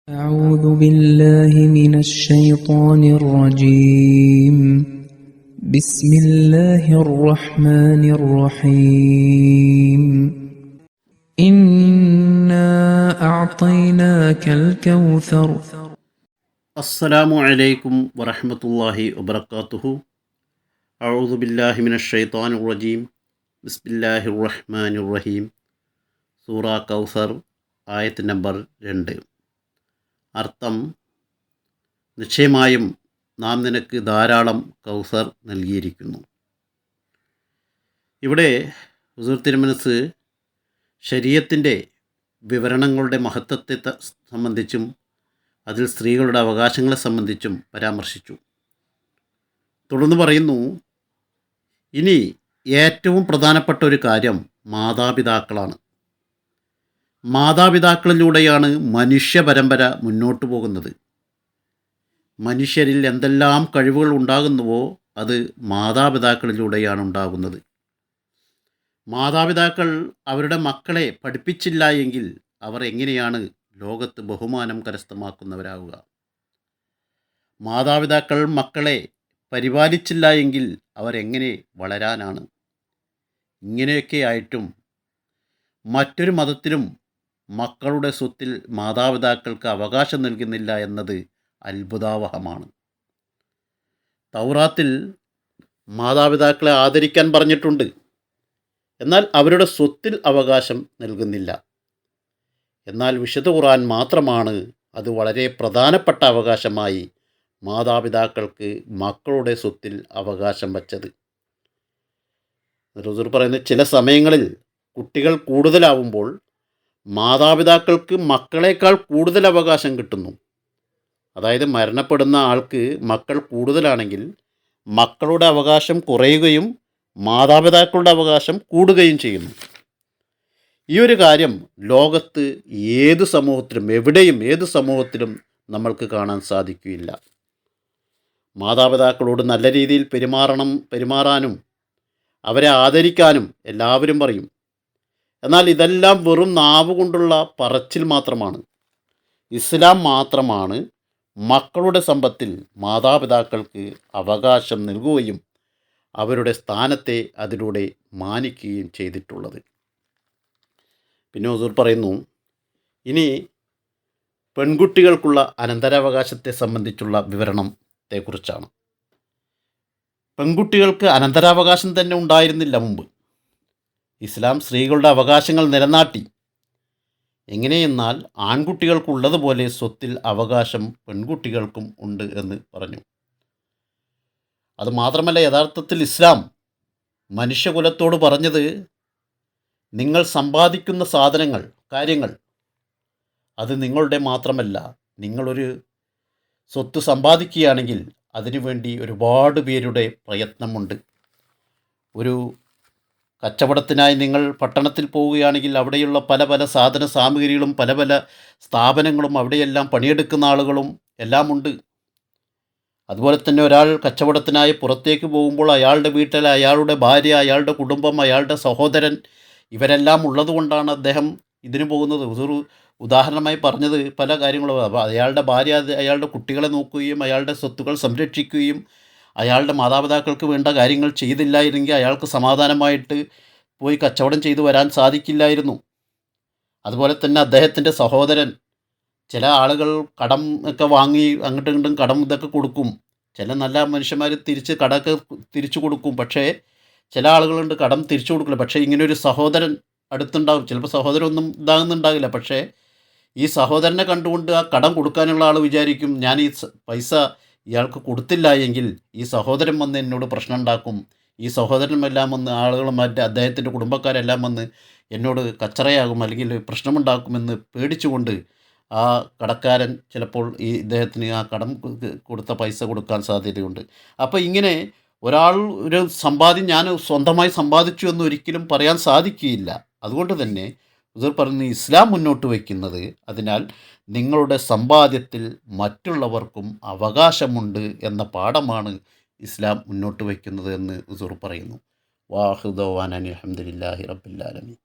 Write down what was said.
أعوذ بالله من الشيطان الرجيم بسم الله الرحمن الرحيم إنا أعطيناك الكوثر അസ്സലാമു അലൈക്കും വറഹ്മത്തുള്ളാഹി വബറകാതുഹു. അഊദു ബില്ലാഹി മിനശ് ശൈത്വാനിർ റജീം. ബിസ്മില്ലാഹിർ റഹ്മാനിർ റഹീം. സൂറ കൗസർ, ആയത്ത് നമ്പർ 2. അർത്ഥം: നിശ്ചയമായും നാം നിനക്ക് ധാരാളം കൗസർ നൽകിയിരിക്കുന്നു. ഇവിടെ ഹുസൂർ തിരുമനസ് ശരീഅത്തിൻ്റെ വിവരണങ്ങളുടെ മഹത്വത്തെ സംബന്ധിച്ചും അതിൽ സ്ത്രീകളുടെ അവകാശങ്ങളെ സംബന്ധിച്ചും പരാമർശിച്ചു. തുടർന്ന് പറയുന്നു, ഇനി ഏറ്റവും പ്രധാനപ്പെട്ട ഒരു കാര്യം മാതാപിതാക്കളാണ്. മാതാപിതാക്കളിലൂടെയാണ് മനുഷ്യ പരമ്പര മുന്നോട്ട് പോകുന്നത്. മനുഷ്യരിൽ എന്തെല്ലാം കഴിവുകൾ ഉണ്ടാകുന്നുവോ അത് മാതാപിതാക്കളിലൂടെയാണ് ഉണ്ടാകുന്നത്. മാതാപിതാക്കൾ അവരുടെ മക്കളെ പഠിപ്പിച്ചില്ല എങ്കിൽ അവർ എങ്ങനെയാണ് ലോകത്ത് ബഹുമാനം കരസ്ഥമാക്കുന്നവരാവുക? മാതാപിതാക്കൾ മക്കളെ പരിപാലിച്ചില്ല എങ്കിൽ അവരെങ്ങനെ വളരാനാണ്? ഇങ്ങനെയൊക്കെ ആയിട്ടും മറ്റൊരു മതത്തിലും മക്കളുടെ സ്വത്തിൽ മാതാപിതാക്കൾക്ക് അവകാശം നൽകുന്നില്ല എന്നത് അത്ഭുതാവഹമാണ്. തൗറാത്തിൽ മാതാപിതാക്കളെ ആദരിക്കാൻ പറഞ്ഞിട്ടുണ്ട്, എന്നാൽ അവരുടെ സ്വത്തിൽ അവകാശം നൽകുന്നില്ല. എന്നാൽ വിശുദ്ധ ഖുർആൻ മാത്രമാണ് അത് വളരെ പ്രധാനപ്പെട്ട അവകാശമായി മാതാപിതാക്കൾക്ക് മക്കളുടെ സ്വത്തിൽ അവകാശം വച്ചത്. റസൂൽ പറയുന്നത്, ചില സമയങ്ങളിൽ കുട്ടികൾ കൂടുതലാവുമ്പോൾ മാതാപിതാക്കൾക്ക് മക്കളേക്കാൾ കൂടുതൽ അവകാശം കിട്ടുന്നു. അതായത് മരണപ്പെടുന്ന ആൾക്ക് മക്കൾ കൂടുതലാണെങ്കിൽ മക്കളുടെ അവകാശം കുറയുകയും മാതാപിതാക്കളുടെ അവകാശം കൂടുകയും ചെയ്യുന്നു. ഈ ഒരു കാര്യം ലോകത്ത് ഏത് സമൂഹത്തിലും എവിടെയും ഏത് സമൂഹത്തിലും നമ്മൾക്ക് കാണാൻ സാധിക്കുകയില്ല. മാതാപിതാക്കളോട് നല്ല രീതിയിൽ പെരുമാറാനും അവരെ ആദരിക്കാനും എല്ലാവരും പറയും. എന്നാൽ ഇതെല്ലാം വെറും നാവ് കൊണ്ടുള്ള പറച്ചിൽ മാത്രമാണ്. ഇസ്ലാം മാത്രമാണ് മക്കളുടെ സമ്പത്തിൽ മാതാപിതാക്കൾക്ക് അവകാശം നൽകുകയും അവരുടെ സ്ഥാനത്തെ അതിലൂടെ മാനിക്കുകയും ചെയ്തിട്ടുള്ളത്. പിന്നെ ഹുസൂർ പറയുന്നു, ഇനി പെൺകുട്ടികൾക്കുള്ള അനന്തരാവകാശത്തെ സംബന്ധിച്ചുള്ള വിവരണത്തെക്കുറിച്ചാണ്. പെൺകുട്ടികൾക്ക് അനന്തരാവകാശം തന്നെ ഉണ്ടായിരുന്നില്ല മുമ്പ്. ഇസ്ലാം സ്ത്രീകളുടെ അവകാശങ്ങൾ നിലനാട്ടി. എങ്ങനെയെന്നാൽ ആൺകുട്ടികൾക്കുള്ളതുപോലെ സ്വത്തിൽ അവകാശം പെൺകുട്ടികൾക്കും ഉണ്ട് എന്ന് പറഞ്ഞു. അതുമാത്രമല്ല, യഥാർത്ഥത്തിൽ ഇസ്ലാം മനുഷ്യകുലത്തോട് പറഞ്ഞത്, നിങ്ങൾ സമ്പാദിക്കുന്ന കാര്യങ്ങൾ അത് നിങ്ങളുടെ മാത്രമല്ല. നിങ്ങളൊരു സ്വത്ത് സമ്പാദിക്കുകയാണെങ്കിൽ അതിനുവേണ്ടി ഒരുപാട് പേരുടെ പ്രയത്നമുണ്ട്. ഒരു കച്ചവടത്തിനായി നിങ്ങൾ പട്ടണത്തിൽ പോവുകയാണെങ്കിൽ അവിടെയുള്ള പല പല സാധന സാമഗ്രികളും പല പല സ്ഥാപനങ്ങളും അവിടെയെല്ലാം പണിയെടുക്കുന്ന ആളുകളും എല്ലാം ഉണ്ട്. അതുപോലെ തന്നെ ഒരാൾ കച്ചവടത്തിനായി പുറത്തേക്ക് പോകുമ്പോൾ അയാളുടെ വീട്ടിൽ അയാളുടെ ഭാര്യ, അയാളുടെ കുടുംബം, അയാളുടെ സഹോദരൻ ഇവരെല്ലാം ഉള്ളതുകൊണ്ടാണ് അദ്ദേഹം ഇതിന് പോകുന്നത്. ഒരു ഉദാഹരണമായി പറഞ്ഞത് പല കാര്യങ്ങളും. അപ്പോൾ അയാളുടെ ഭാര്യ അയാളുടെ കുട്ടികളെ നോക്കുകയും അയാളുടെ സ്വത്തുക്കൾ സംരക്ഷിക്കുകയും അയാളുടെ മാതാപിതാക്കൾക്ക് വേണ്ട കാര്യങ്ങൾ ചെയ്തില്ലായിരുന്നെങ്കിൽ അയാൾക്ക് സമാധാനമായിട്ട് പോയി കച്ചവടം ചെയ്തു വരാൻ സാധിക്കില്ലായിരുന്നു. അതുപോലെ തന്നെ അദ്ദേഹത്തിൻ്റെ സഹോദരൻ, ചില ആളുകൾ കടം ഒക്കെ വാങ്ങി അങ്ങോട്ടും ഇങ്ങോട്ടും കടം ഇതൊക്കെ കൊടുക്കും. ചില നല്ല മനുഷ്യന്മാർ കടമൊക്കെ തിരിച്ചു കൊടുക്കും. പക്ഷേ ചില ആളുകളുണ്ട് കടം തിരിച്ചു കൊടുക്കില്ല. പക്ഷേ ഇങ്ങനെയൊരു സഹോദരൻ അടുത്തുണ്ടാകും. ചിലപ്പോൾ സഹോദരൻ ഒന്നും ഇതാകുന്നുണ്ടാകില്ല. പക്ഷേ ഈ സഹോദരനെ കണ്ടുകൊണ്ട് ആ കടം കൊടുക്കാനുള്ള ആൾ വിചാരിക്കും, ഞാൻ ഈ പൈസ ഇയാൾക്ക് കൊടുത്തില്ല എങ്കിൽ ഈ സഹോദരൻ വന്ന് എന്നോട് പ്രശ്നം ഉണ്ടാക്കും. ഈ സഹോദരനെല്ലാം വന്ന് ആളുകളും മറ്റ് അദ്ദേഹത്തിൻ്റെ കുടുംബക്കാരെല്ലാം വന്ന് എന്നോട് കച്ചറയാകും, അല്ലെങ്കിൽ പ്രശ്നമുണ്ടാക്കുമെന്ന് പേടിച്ചുകൊണ്ട് ആ കടക്കാരൻ ചിലപ്പോൾ ഈ ഇദ്ദേഹത്തിന് ആ കടം കൊടുത്ത പൈസ കൊടുക്കാൻ സാധ്യതയുണ്ട്. അപ്പോൾ ഇങ്ങനെ ഒരാൾ ഒരു സമ്പാദ്യം ഞാൻ സ്വന്തമായി സമ്പാദിച്ചു എന്ന് ഒരിക്കലും പറയാൻ സാധിക്കുകയില്ല. അതുകൊണ്ട് തന്നെ ഹുസൂർ പറയുന്ന ഇസ്ലാം മുന്നോട്ട് വയ്ക്കുന്നത്, അതിനാൽ നിങ്ങളുടെ സമ്പാദ്യത്തിൽ മറ്റുള്ളവർക്കും അവകാശമുണ്ട് എന്ന പാഠമാണ് ഇസ്ലാം മുന്നോട്ട് വയ്ക്കുന്നത് എന്ന് ഹുസൂർ പറയുന്നു. വാഹിദ് അൽഹംദുലില്ലാഹി റബ്ബിൽ ആലമീൻ.